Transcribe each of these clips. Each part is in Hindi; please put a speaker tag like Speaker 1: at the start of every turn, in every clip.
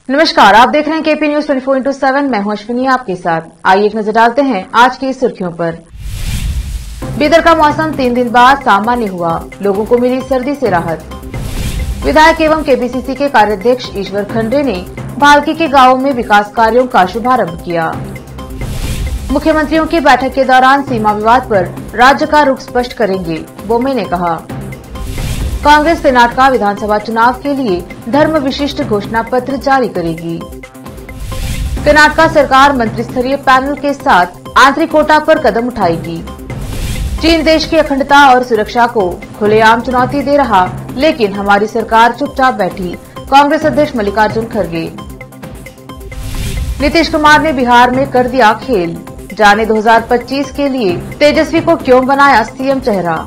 Speaker 1: नमस्कार, आप देख रहे हैं केपी न्यूज 24/7। मैं हूं अश्विनी आपके साथ। आइए एक नजर डालते हैं आज की सुर्खियों पर। बीदर का मौसम 3 दिन बाद सामान्य हुआ, लोगों को मिली सर्दी से राहत। विधायक एवं केपीसीसी के कार्याध्यक्ष ईश्वर खंडे ने भालकी के गांवों में विकास कार्यों का शुभारंभ किया। मुख्यमंत्रियों की बैठक के दौरान सीमा विवाद पर राज्य का रुख स्पष्ट करेंगे, बोम्मे ने कहा। कांग्रेस कर्नाटक विधानसभा चुनाव के लिए धर्म विशिष्ट घोषणा पत्र जारी करेगी। कर्नाटक सरकार मंत्री स्तरीय पैनल के साथ आंतरिक कोटा पर कदम उठाएगी। चीन देश की अखंडता और सुरक्षा को खुलेआम चुनौती दे रहा, लेकिन हमारी सरकार चुपचाप बैठी, कांग्रेस अध्यक्ष मल्लिकार्जुन खड़गे। नीतीश कुमार ने बिहार में कर दिया खेल, जाने 2025 के लिए तेजस्वी को क्यों बनाया सीएम चेहरा।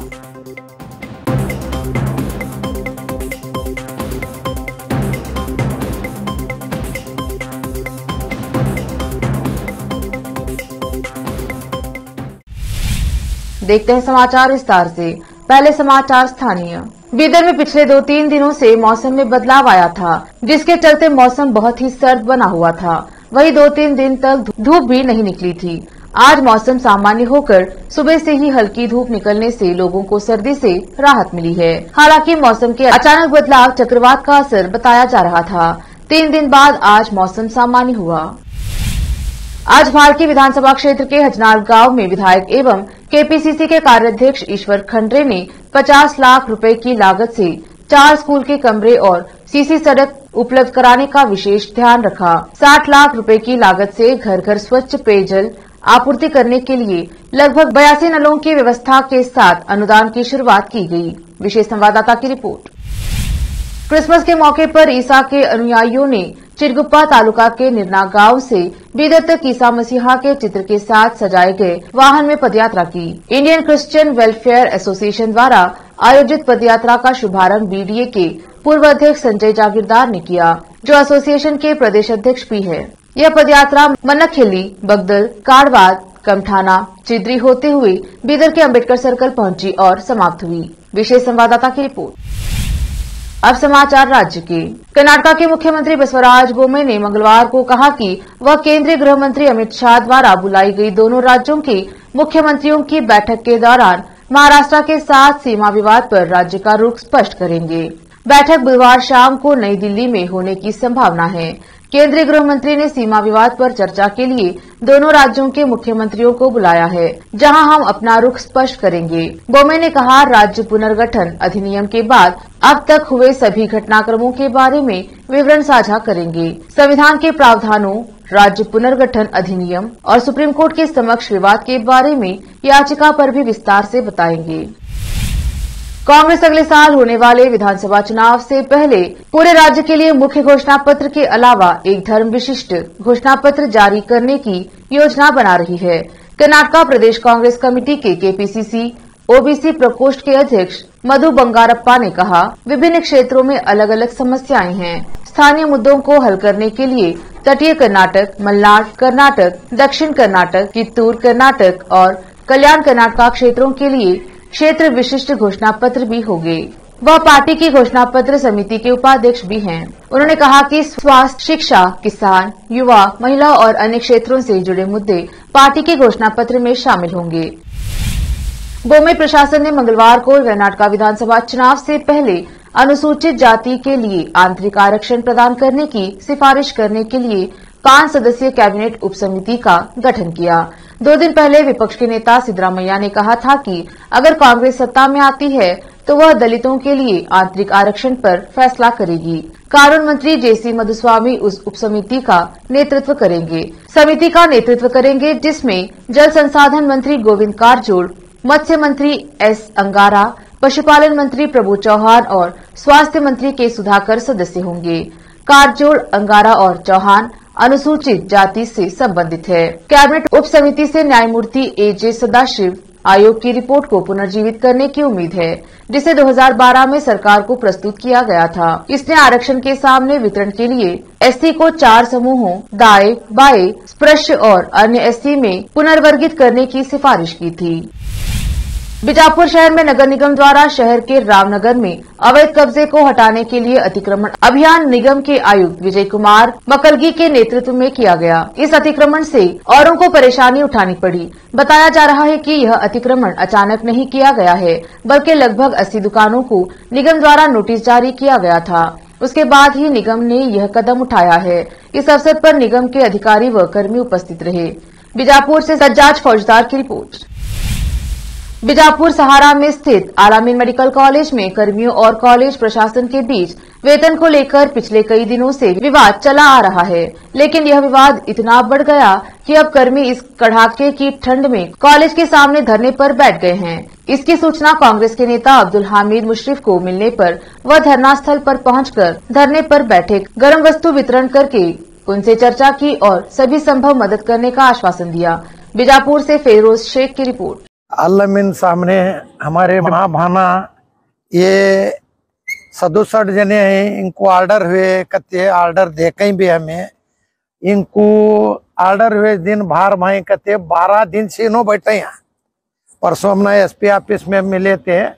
Speaker 1: देखते हैं समाचार विस्तार से। पहले समाचार स्थानीय। बीदर में पिछले 2-3 दिनों से मौसम में बदलाव आया था, जिसके चलते मौसम बहुत ही सर्द बना हुआ था। वहीं 2-3 दिन तक धूप भी नहीं निकली थी। आज मौसम सामान्य होकर सुबह से ही हल्की धूप निकलने से लोगों को सर्दी से राहत मिली है। हालांकि मौसम के अचानक बदलाव चक्रवात का असर बताया जा रहा था। 3 दिन बाद आज मौसम सामान्य हुआ। आज भालकी विधानसभा क्षेत्र के हजनाल गांव में विधायक एवं केपीसीसी के कार्याध्यक्ष ईश्वर खंडे ने 50 लाख रुपए की लागत से 4 स्कूल के कमरे और सीसी सड़क उपलब्ध कराने का विशेष ध्यान रखा। 60 लाख रुपए की लागत से घर घर स्वच्छ पेयजल आपूर्ति करने के लिए लगभग 82 नलों की व्यवस्था के साथ अनुदान की शुरुआत की गई। विशेष संवाददाता की रिपोर्ट। क्रिसमस के मौके पर ईसा के अनुयायियों ने चिरगुप्पा तालुका के निर्ना गांव से बीदर तक ईसा मसीहा के चित्र के साथ सजाए गए वाहन में पदयात्रा की। इंडियन क्रिश्चियन वेलफेयर एसोसिएशन द्वारा आयोजित पदयात्रा का शुभारंभ बीडीए के पूर्व अध्यक्ष संजय जागीरदार ने किया, जो एसोसिएशन के प्रदेश अध्यक्ष भी है। यह पदयात्रा मनखेली, बगदल, काड़वाद, कमठाना, चिद्री होते हुए बीदर के अम्बेडकर सर्कल पहुंची और समाप्त हुई। विशेष संवाददाता की रिपोर्ट। अब समाचार राज्य के। कर्नाटक के मुख्यमंत्री बसवराज बोम्मे ने मंगलवार को कहा कि वह केंद्रीय गृह मंत्री अमित शाह द्वारा बुलाई गई दोनों राज्यों के मुख्यमंत्रियों की बैठक के दौरान महाराष्ट्र के साथ सीमा विवाद पर राज्य का रुख स्पष्ट करेंगे। बैठक बुधवार शाम को नई दिल्ली में होने की संभावना है। केंद्रीय गृह मंत्री ने सीमा विवाद पर चर्चा के लिए दोनों राज्यों के मुख्यमंत्रियों को बुलाया है, जहां हम अपना रुख स्पष्ट करेंगे। बोम्मे ने कहा, राज्य पुनर्गठन अधिनियम के बाद अब तक हुए सभी घटनाक्रमों के बारे में विवरण साझा करेंगे। संविधान के प्रावधानों, राज्य पुनर्गठन अधिनियम और सुप्रीम कोर्ट के समक्ष विवाद के बारे में याचिका पर भी विस्तार से बताएंगे। कांग्रेस अगले साल होने वाले विधानसभा चुनाव से पहले पूरे राज्य के लिए मुख्य घोषणा पत्र के अलावा एक धर्म विशिष्ट घोषणा पत्र जारी करने की योजना बना रही है। कर्नाटक प्रदेश कांग्रेस कमेटी के केपीसीसी ओबीसी प्रकोष्ठ के अध्यक्ष मधु बंगारप्पा ने कहा, विभिन्न क्षेत्रों में अलग अलग समस्याएं हैं। स्थानीय मुद्दों को हल करने के लिए तटीय कर्नाटक, मलनाड कर्नाटक, दक्षिण कर्नाटक, कित्तूर कर्नाटक और कल्याण कर्नाटक क्षेत्रों के लिए क्षेत्र विशिष्ट घोषणा पत्र भी होंगे। वह पार्टी की घोषणा पत्र समिति के उपाध्यक्ष भी हैं। उन्होंने कहा कि स्वास्थ्य, शिक्षा, किसान, युवा, महिला और अन्य क्षेत्रों से जुड़े मुद्दे पार्टी के घोषणा पत्र में शामिल होंगे। बोम्मे प्रशासन ने मंगलवार को कर्नाटक विधानसभा चुनाव से पहले अनुसूचित जाति के लिए आंतरिक आरक्षण प्रदान करने की सिफारिश करने के लिए 5 सदस्यीय कैबिनेट उपसमिति का गठन किया। 2 दिन पहले विपक्ष के नेता सिद्धरामैया ने कहा था कि अगर कांग्रेस सत्ता में आती है तो वह दलितों के लिए आंतरिक आरक्षण पर फैसला करेगी। कानून मंत्री जेसी मधुस्वामी उस उपसमिति का नेतृत्व करेंगे। समिति का नेतृत्व करेंगे जिसमें जल संसाधन मंत्री गोविंद कारजोड़, मत्स्य मंत्री एस अंगारा, पशुपालन मंत्री प्रभु चौहान और स्वास्थ्य मंत्री के सुधाकर सदस्य होंगे। कारजोड़, अंगारा और चौहान अनुसूचित जाति से संबंधित है। कैबिनेट उप समिति से न्यायमूर्ति एजे सदाशिव आयोग की रिपोर्ट को पुनर्जीवित करने की उम्मीद है, जिसे 2012 में सरकार को प्रस्तुत किया गया था। इसने आरक्षण के सामने वितरण के लिए एससी को 4 समूहों दाएं, बाएं, स्पृश्य और अन्य एससी में पुनर्वर्गित करने की सिफारिश की थी। बीजापुर शहर में नगर निगम द्वारा शहर के रामनगर में अवैध कब्जे को हटाने के लिए अतिक्रमण अभियान निगम के आयुक्त विजय कुमार मकलगी के नेतृत्व में किया गया। इस अतिक्रमण से औरों को परेशानी उठानी पड़ी। बताया जा रहा है कि यह अतिक्रमण अचानक नहीं किया गया है, बल्कि लगभग 80 दुकानों को निगम द्वारा नोटिस जारी किया गया था। उसके बाद ही निगम ने यह कदम उठाया है। इस अवसर पर निगम के अधिकारी व कर्मी उपस्थित रहे। बीजापुर से सज्जाद फौजदार की रिपोर्ट। बीजापुर सहारा में स्थित आलामीन मेडिकल कॉलेज में कर्मियों और कॉलेज प्रशासन के बीच वेतन को लेकर पिछले कई दिनों से विवाद चला आ रहा है, लेकिन यह विवाद इतना बढ़ गया कि अब कर्मी इस कड़ाके की ठंड में कॉलेज के सामने धरने पर बैठ गए हैं। इसकी सूचना कांग्रेस के नेता अब्दुल हामिद मुशरिफ को मिलने पर वह धरना स्थल पर पहुंचकर धरने पर बैठे गर्म वस्तु वितरण करके उनसे चर्चा की और सभी संभव मदद करने का आश्वासन दिया। बीजापुर से फेरोज शेख की रिपोर्ट।
Speaker 2: आलामीन सामने हमारे माँ भाना ये 67 जने हैं, इनको ऑर्डर हुए कते ऑर्डर दे कहीं भी हमें इनको ऑर्डर हुए दिन बाहर भाई कते 12 दिन से इन्हों बैठे यहाँ। परसों हमने एसपी ऑफिस में मिले थे,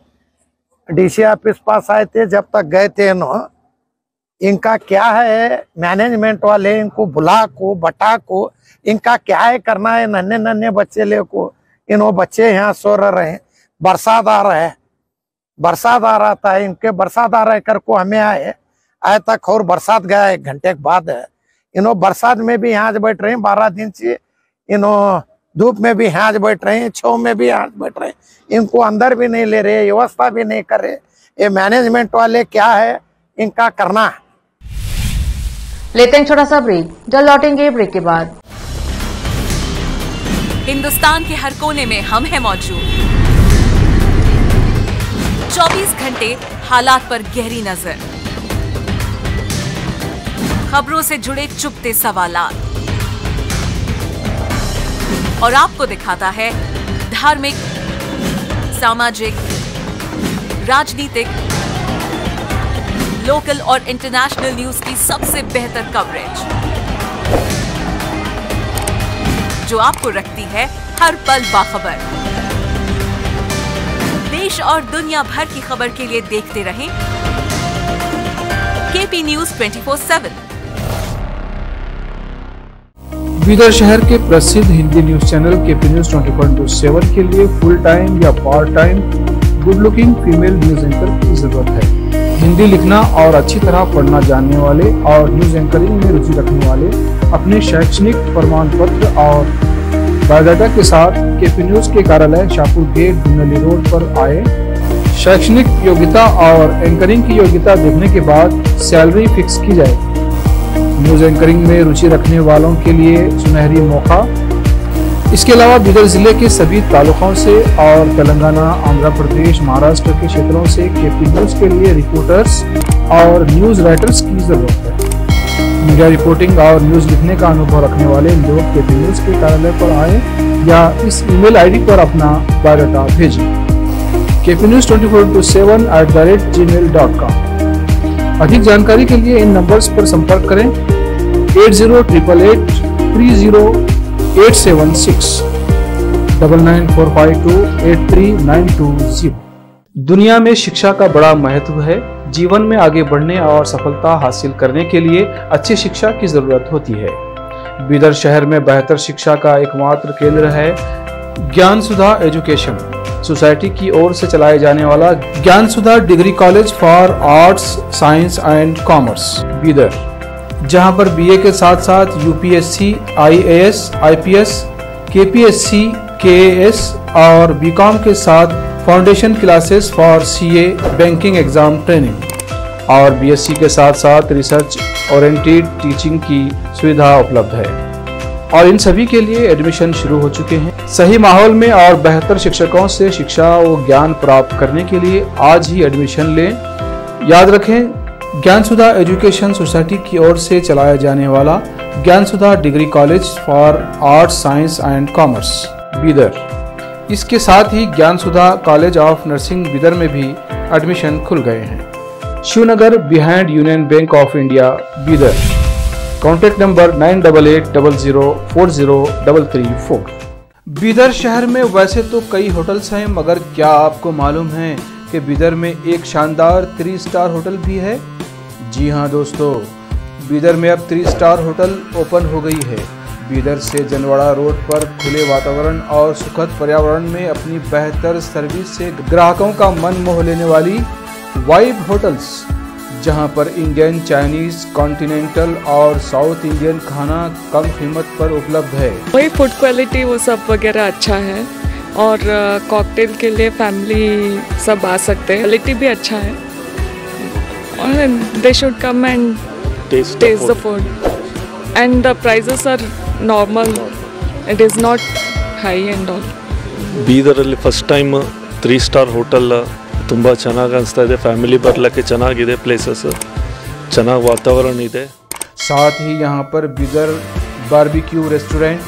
Speaker 2: डीसी ऑफिस पास आए थे, जब तक गए थे इन्हों इनका क्या है मैनेजमेंट वाले इनको बुला को बटा को इनका क्या है करना है। नन्हे नन्हे बच्चे ले को इन्हों बच्चे यहाँ सो रहे हैं। बरसात आ रहा है, बरसात आ रहा था, इनके बरसात आ रहा है कर को हमें आए तक और बरसात गया 1 घंटे के बाद है। इन्हों बरसात में भी यहाँ बैठ रहे हैं 12 दिन से, इन्हों धूप में भी यहाँ बैठ रहे हैं, छाव में भी यहाँ बैठ रहे हैं, इनको अंदर भी नहीं ले रहे, व्यवस्था भी नहीं कर रहे। ये मैनेजमेंट वाले क्या है इनका करना।
Speaker 1: लेते हैं छोटा सा ब्रेक, जल्द लौटेंगे ब्रेक के बाद।
Speaker 3: हिंदुस्तान के हर कोने में हम हैं मौजूद। 24 घंटे हालात पर गहरी नजर, खबरों से जुड़े चुपते सवालात और आपको दिखाता है धार्मिक, सामाजिक, राजनीतिक, लोकल और इंटरनेशनल न्यूज की सबसे बेहतर कवरेज जो आपको रखती है हर पल बाखबर। देश और दुनिया भर की खबर के लिए देखते रहें केपी न्यूज 24/7।
Speaker 4: बीदर शहर के प्रसिद्ध Hindi news channel KP news 24/7 के लिए फुल टाइम या part time good looking female news anchor की जरूरत है। हिंदी लिखना और अच्छी तरह पढ़ना जानने वाले और न्यूज एंकरिंग में रुचि रखने वाले अपने शैक्षणिक प्रमाण पत्र और बायोडाटा के साथ केपी न्यूज के कार्यालय शाहपुर गेट धुनली रोड पर आए। शैक्षणिक योग्यता और एंकरिंग की योग्यता देखने के बाद सैलरी फिक्स की जाए। न्यूज एंकरिंग में रुचि रखने वालों के लिए सुनहरी मौका। इसके अलावा बीदर जिले के सभी तालुकों से और तेलंगाना, आंध्र प्रदेश, महाराष्ट्र के क्षेत्रों से केपी न्यूज के लिए रिपोर्टर्स और न्यूज राइटर्स की जरूरत है। मीडिया रिपोर्टिंग और न्यूज लिखने का अनुभव रखने वाले लोग केपी न्यूज के कार्यालय पर आए या इस ईमेल आईडी पर अपना बायोडाटा भेजें। kpnews24/7@gmail.com। अधिक जानकारी के लिए इन नंबर्स पर संपर्क करें 8088830876 9945283920। दुनिया में शिक्षा का बड़ा महत्व है। जीवन में आगे बढ़ने और सफलता हासिल करने के लिए अच्छी शिक्षा की जरूरत होती है। बीदर शहर में बेहतर शिक्षा का एकमात्र केंद्र है ज्ञान सुधा एजुकेशन सोसाइटी की ओर से चलाए जाने वाला Gyan Sudha degree college for arts, science and commerce Bidar, जहां पर बीए के साथ साथ UPSC, IAS, IPS, KPSC, KAS और बीकॉम के साथ foundation classes for CA, banking exam training और बीएससी के साथ साथ रिसर्च ओरिएंटेड टीचिंग की सुविधा उपलब्ध है और इन सभी के लिए एडमिशन शुरू हो चुके हैं। सही माहौल में और बेहतर शिक्षकों से शिक्षा व ज्ञान प्राप्त करने के लिए आज ही एडमिशन लें। याद रखें, ज्ञान सुधा एजुकेशन सोसाइटी की ओर से चलाया जाने वाला Gyan Sudha degree college for arts, science and commerce Bidar. इसके साथ ही Gyan Sudha college of nursing Bidar में भी एडमिशन खुल गए हैं। Shivnagar behind union bank of India Bidar. Contact number 9880040334। Bidar शहर में वैसे तो कई होटल्स हैं, मगर क्या आपको मालूम है कि बीदर में एक शानदार 3 स्टार होटल भी है? जी हाँ दोस्तों, बीदर में अब 3 स्टार होटल ओपन हो गई है। बीदर से जनवाड़ा रोड पर खुले वातावरण और सुखद पर्यावरण में अपनी बेहतर सर्विस से ग्राहकों का मन मोह लेने वाली वाइब होटल्स, जहां पर इंडियन, चाइनीज, कॉन्टिनेंटल और साउथ इंडियन खाना कम कीमत पर उपलब्ध है।
Speaker 5: वही फूड क्वालिटी वो सब वगैरह अच्छा है और कॉकटेल के लिए फैमिली सब आ सकते हैं। क्वालिटी भी अच्छा है और they should come and taste the food and the prices are normal, it is not high and all.
Speaker 6: ಬೀದರಲ್ಲಿ ಫಸ್ಟ್ ಟೈಮ್ 3 ಸ್ಟಾರ್ ಹೋಟೆಲ್ ತುಂಬ ಚೆನ್ನಾಗಿ ಅನಿಸ್ತಾ ಇದೆ। ಫ್ಯಾಮಿಲಿ ಬರಲಿಕ್ಕೆ ಚೆನ್ನಾಗಿದೆ, ಪ್ಲೇಸಸ್ ಚೆನ್ನಾಗಿ ವಾತಾವರಣ ಇದೆ।
Speaker 4: साथ ही यहाँ पर बीदर बारबेक्यू रेस्टोरेंट,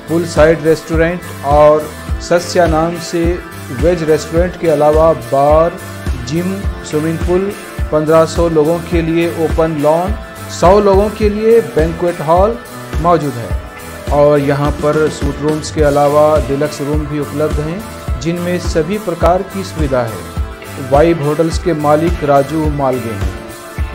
Speaker 4: पुल साइड रेस्टोरेंट और सस्या नाम से वेज रेस्टोरेंट के अलावा बार, जिम, स्विमिंग पूल, 1500 लोगों के लिए ओपन लॉन, 100 लोगों के लिए बैंक्वेट हॉल मौजूद है। और यहाँ पर सूट रूम्स के अलावा डिलक्स रूम भी उपलब्ध हैं, जिनमें सभी प्रकार की सुविधा है। वाइब होटल्स के मालिक राजू मालगे हैं।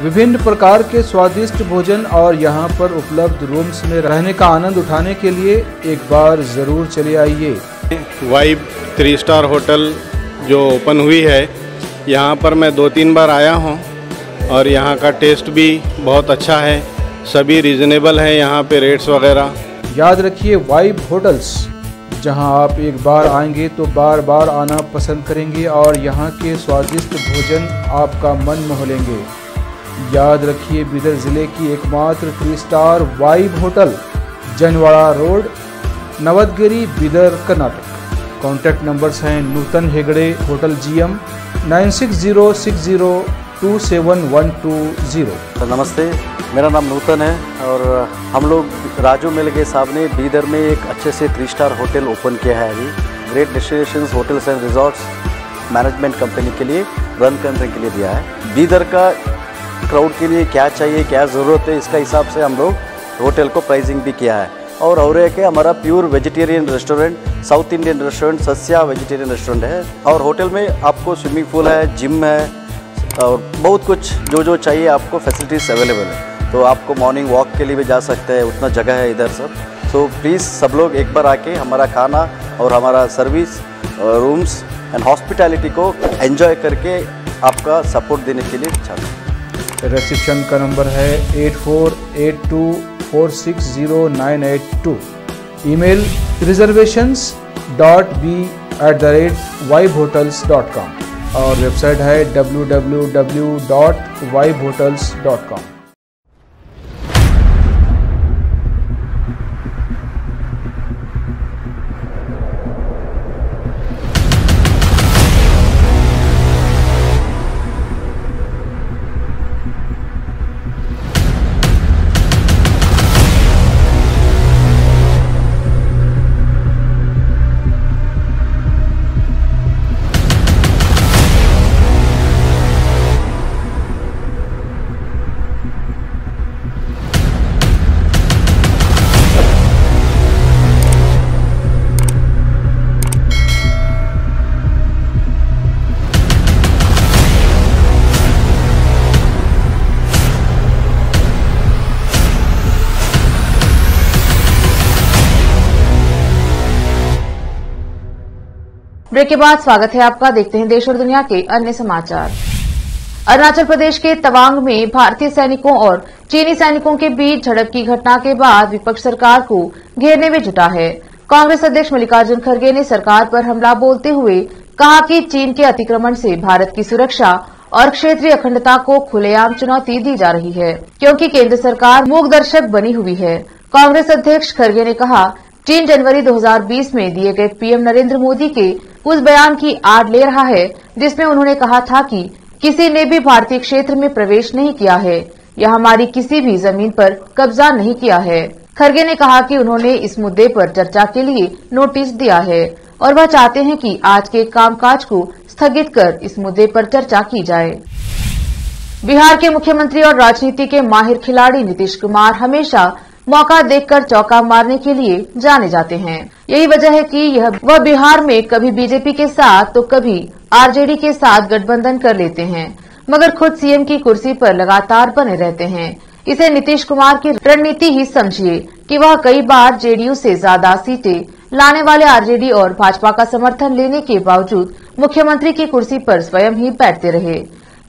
Speaker 4: विभिन्न प्रकार के स्वादिष्ट भोजन और यहाँ पर उपलब्ध रूम्स में रहने का आनंद उठाने के लिए एक बार ज़रूर चले आइए।
Speaker 7: वाइब 3 स्टार होटल जो ओपन हुई है, यहाँ पर मैं 2-3 बार आया हूँ और यहाँ का टेस्ट भी बहुत अच्छा है। सभी रीज़नेबल हैं यहाँ पे रेट्स वगैरह।
Speaker 4: याद रखिए, वाइब होटल्स, जहां आप एक बार आएंगे तो बार बार आना पसंद करेंगे और यहाँ के स्वादिष्ट भोजन आपका मन मोह लेंगे। याद रखिए, बीदर ज़िले की एकमात्र 3 star vibe hotel, Janwada road, Navadgiri, Bidar, Karnataka. Contact numbers हैं नूतन हेगड़े, होटल GM 9606027120।
Speaker 8: नमस्ते, मेरा नाम नूतन है और हम लोग राजू मिलगे साहब ने बीदर में एक अच्छे से 3 स्टार होटल ओपन किया है। अभी great destinations hotels and resorts management company के लिए रन करने के लिए दिया है। बीदर का क्राउड के लिए क्या चाहिए, क्या ज़रूरत है, इसका हिसाब से हम लोग होटल को प्राइसिंग भी किया है। और एक है हमारा pure vegetarian restaurant, south Indian restaurant, Sasya vegetarian restaurant है। और होटल में आपको स्विमिंग पूल है, जिम है और बहुत कुछ जो चाहिए आपको फैसिलिटीज़ अवेलेबल है। तो आपको मॉर्निंग वॉक के लिए भी जा सकते हैं, उतना जगह है इधर सब। तो प्लीज़ सब लोग एक बार आके हमारा खाना और हमारा सर्विस, रूम्स एंड हॉस्पिटैलिटी को एंजॉय करके आपका सपोर्ट देने के लिए चाहते हैं।
Speaker 4: रिसेप्शन का नंबर है 8482460982। ईमेल reservations.b@vibehotels.com और वेबसाइट है www.vibehotels.com।
Speaker 1: ब्रेक के बाद स्वागत है आपका। देखते हैं देश और दुनिया के अन्य समाचार। अरुणाचल प्रदेश के तवांग में भारतीय सैनिकों और चीनी सैनिकों के बीच झड़प की घटना के बाद विपक्ष सरकार को घेरने में जुटा है। कांग्रेस अध्यक्ष मल्लिकार्जुन खड़गे ने सरकार पर हमला बोलते हुए कहा कि चीन के अतिक्रमण से भारत की सुरक्षा और क्षेत्रीय अखंडता को खुलेआम चुनौती दी जा रही है, क्योंकि केंद्र सरकार मूकदर्शक बनी हुई है। कांग्रेस अध्यक्ष खड़गे ने कहा, चीन जनवरी 2020 में दिए गए पीएम नरेंद्र मोदी के उस बयान की आड़ ले रहा है जिसमें उन्होंने कहा था कि किसी ने भी भारतीय क्षेत्र में प्रवेश नहीं किया है या हमारी किसी भी जमीन पर कब्जा नहीं किया है। खड़गे ने कहा कि उन्होंने इस मुद्दे पर चर्चा के लिए नोटिस दिया है और वह चाहते हैं कि आज के कामकाज को स्थगित कर इस मुद्दे पर चर्चा की जाए। बिहार के मुख्यमंत्री और राजनीति के माहिर खिलाड़ी नीतीश कुमार हमेशा मौका देखकर चौका मारने के लिए जाने जाते हैं। यही वजह है कि वह बिहार में कभी बीजेपी के साथ तो कभी आरजेडी के साथ गठबंधन कर लेते हैं, मगर खुद सीएम की कुर्सी पर लगातार बने रहते हैं। इसे नीतीश कुमार की रणनीति ही समझिए कि वह कई बार जेडीयू से ज्यादा सीटें लाने वाले आरजेडी और भाजपा का समर्थन लेने के बावजूद मुख्यमंत्री की कुर्सी पर स्वयं ही बैठते रहे।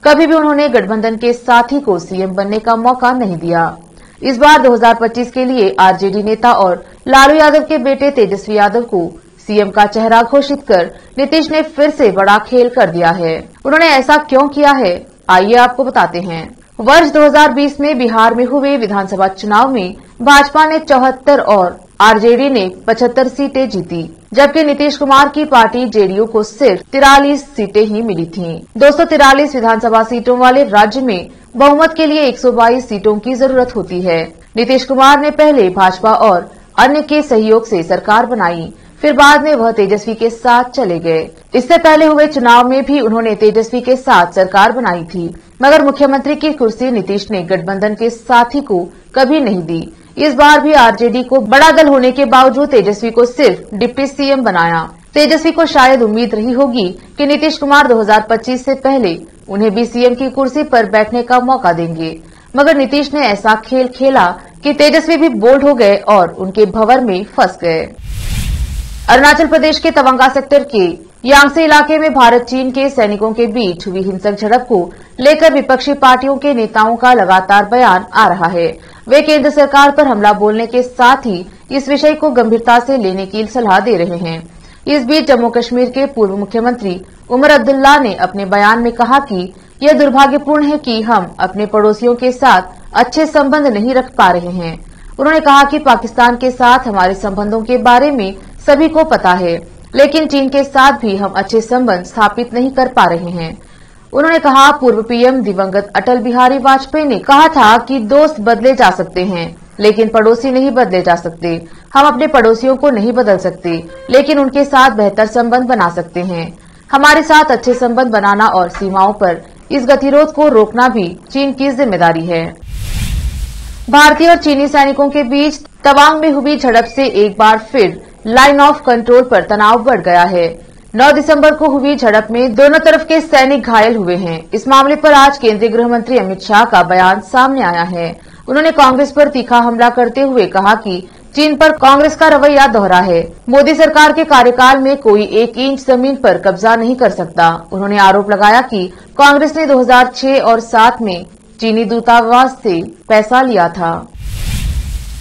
Speaker 1: कभी भी उन्होंने गठबंधन के साथी को सीएम बनने का मौका नहीं दिया। इस बार 2025 के लिए आरजेडी नेता और लालू यादव के बेटे तेजस्वी यादव को सीएम का चेहरा घोषित कर नीतीश ने फिर से बड़ा खेल कर दिया है। उन्होंने ऐसा क्यों किया है, आइए आपको बताते हैं। वर्ष 2020 में बिहार में हुए विधानसभा चुनाव में भाजपा ने 74 और आरजेडी ने 75 सीटें जीती, जबकि नीतीश कुमार की पार्टी जेडीयू को सिर्फ 43 सीटें ही मिली थीं। 243 विधानसभा सीटों वाले राज्य में बहुमत के लिए 122 सीटों की जरूरत होती है। नीतीश कुमार ने पहले भाजपा और अन्य के सहयोग से सरकार बनाई, फिर बाद में वह तेजस्वी के साथ चले गए। इससे पहले हुए चुनाव में भी उन्होंने तेजस्वी के साथ सरकार बनाई थी, मगर मुख्यमंत्री की कुर्सी नीतीश ने गठबंधन के साथी को कभी नहीं दी। इस बार भी आरजेडी को बड़ा दल होने के बावजूद तेजस्वी को सिर्फ डिप्टी सीएम बनाया। तेजस्वी को शायद उम्मीद रही होगी कि नीतीश कुमार 2025 से पहले उन्हें भी सीएम की कुर्सी पर बैठने का मौका देंगे, मगर नीतीश ने ऐसा खेल खेला कि तेजस्वी भी बोल्ड हो गए और उनके भंवर में फंस गए। अरुणाचल प्रदेश के तवांग सेक्टर के यांगसे इलाके में भारत चीन के सैनिकों के बीच हुई हिंसक झड़प को लेकर विपक्षी पार्टियों के नेताओं का लगातार बयान आ रहा है। वे केंद्र सरकार पर हमला बोलने के साथ ही इस विषय को गंभीरता से लेने की सलाह दे रहे हैं। इस बीच जम्मू कश्मीर के पूर्व मुख्यमंत्री उमर अब्दुल्ला ने अपने बयान में कहा कि यह दुर्भाग्यपूर्ण है कि हम अपने पड़ोसियों के साथ अच्छे संबंध नहीं रख पा रहे हैं। उन्होंने कहा कि पाकिस्तान के साथ हमारे संबंधों के बारे में सभी को पता है, लेकिन चीन के साथ भी हम अच्छे संबंध स्थापित नहीं कर पा रहे हैं। उन्होंने कहा, पूर्व पीएम दिवंगत अटल बिहारी वाजपेयी ने कहा था कि दोस्त बदले जा सकते हैं, लेकिन पड़ोसी नहीं बदले जा सकते। हम अपने पड़ोसियों को नहीं बदल सकते, लेकिन उनके साथ बेहतर संबंध बना सकते हैं। हमारे साथ अच्छे संबंध बनाना और सीमाओं पर इस गतिरोध को रोकना भी चीन की जिम्मेदारी है। भारतीय और चीनी सैनिकों के बीच तवांग में हुई झड़प से एक बार फिर लाइन ऑफ कंट्रोल पर तनाव बढ़ गया है। 9 दिसंबर को हुई झड़प में दोनों तरफ के सैनिक घायल हुए हैं। इस मामले पर आज केंद्रीय गृह मंत्री अमित शाह का बयान सामने आया है। उन्होंने कांग्रेस पर तीखा हमला करते हुए कहा कि चीन पर कांग्रेस का रवैया दोहरा है। मोदी सरकार के कार्यकाल में कोई 1 इंच जमीन पर कब्जा नहीं कर सकता। उन्होंने आरोप लगाया कि कांग्रेस ने 2006 और 2007 में चीनी दूतावास से पैसा लिया था।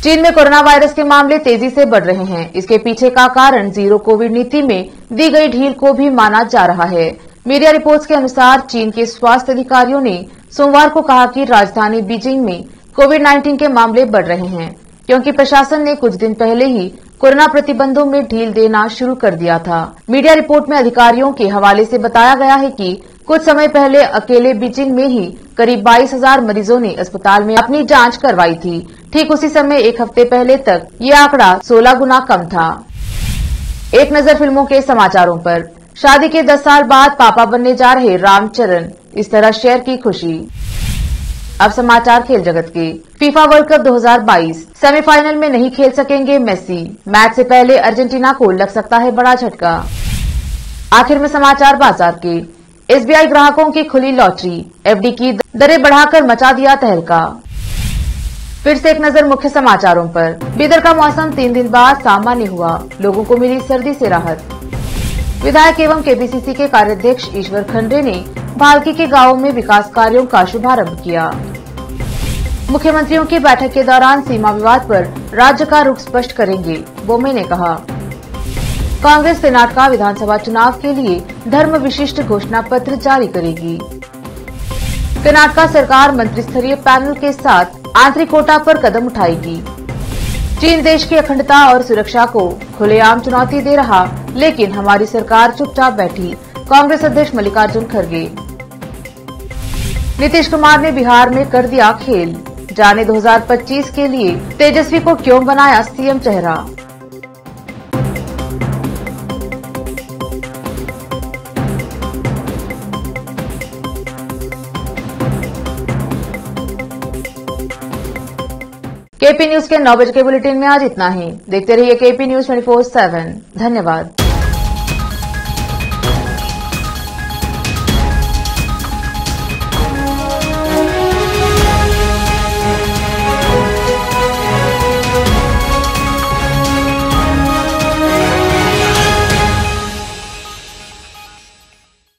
Speaker 1: चीन में कोरोना वायरस के मामले तेजी से बढ़ रहे हैं। इसके पीछे का कारण जीरो कोविड नीति में दी गई ढील को भी माना जा रहा है। मीडिया रिपोर्ट्स के अनुसार चीन के स्वास्थ्य अधिकारियों ने सोमवार को कहा कि राजधानी बीजिंग में कोविड-19 के मामले बढ़ रहे हैं, क्योंकि प्रशासन ने कुछ दिन पहले ही कोरोना प्रतिबंधों में ढील देना शुरू कर दिया था। मीडिया रिपोर्ट में अधिकारियों के हवाले से बताया गया है कि कुछ समय पहले अकेले बीजिंग में ही करीब 22,000 मरीजों ने अस्पताल में अपनी जांच करवाई थी। ठीक उसी समय 1 हफ्ते पहले तक ये आंकड़ा 16 गुना कम था। एक नजर फिल्मों के समाचारों पर। शादी के 10 साल बाद पापा बनने जा रहे रामचरण, इस तरह शेयर की खुशी। अब समाचार खेल जगत के। फीफा वर्ल्ड कप 2022 सेमीफाइनल में नहीं खेल सकेंगे मेसी। मैच से पहले अर्जेंटीना को लग सकता है बड़ा झटका। आखिर में समाचार बाजार के। एसबीआई ग्राहकों की खुली लॉटरी, एफडी की दरें बढ़ाकर मचा दिया तहलका। फिर से एक नजर मुख्य समाचारों पर। बीदर का मौसम 3 दिन बाद सामान्य हुआ, लोगों को मिली सर्दी से राहत। विधायक एवं केपीसीसी के कार्याध्यक्ष ईश्वर खंडे ने भालकी के गांवों में विकास कार्यों का शुभारंभ किया। मुख्यमंत्रियों की बैठक के दौरान सीमा विवाद पर राज्य का रुख स्पष्ट करेंगे, बोम्मे ने कहा। कांग्रेस कर्नाटक विधानसभा चुनाव के लिए धर्म विशिष्ट घोषणा पत्र जारी करेगी। कर्नाटक सरकार मंत्री स्तरीय पैनल के साथ आंतरिक कोटा पर कदम उठाएगी। चीन देश की अखंडता और सुरक्षा को खुलेआम चुनौती दे रहा, लेकिन हमारी सरकार चुपचाप बैठी, कांग्रेस अध्यक्ष मल्लिकार्जुन खड़गे। नीतीश कुमार ने बिहार में कर दिया खेल, जाने 2025 के लिए तेजस्वी को क्यों बनाया सीएम चेहरा। केपी न्यूज के 9 बजे के बुलेटिन में आज इतना ही। देखते रहिए केपी न्यूज 24/7। धन्यवाद।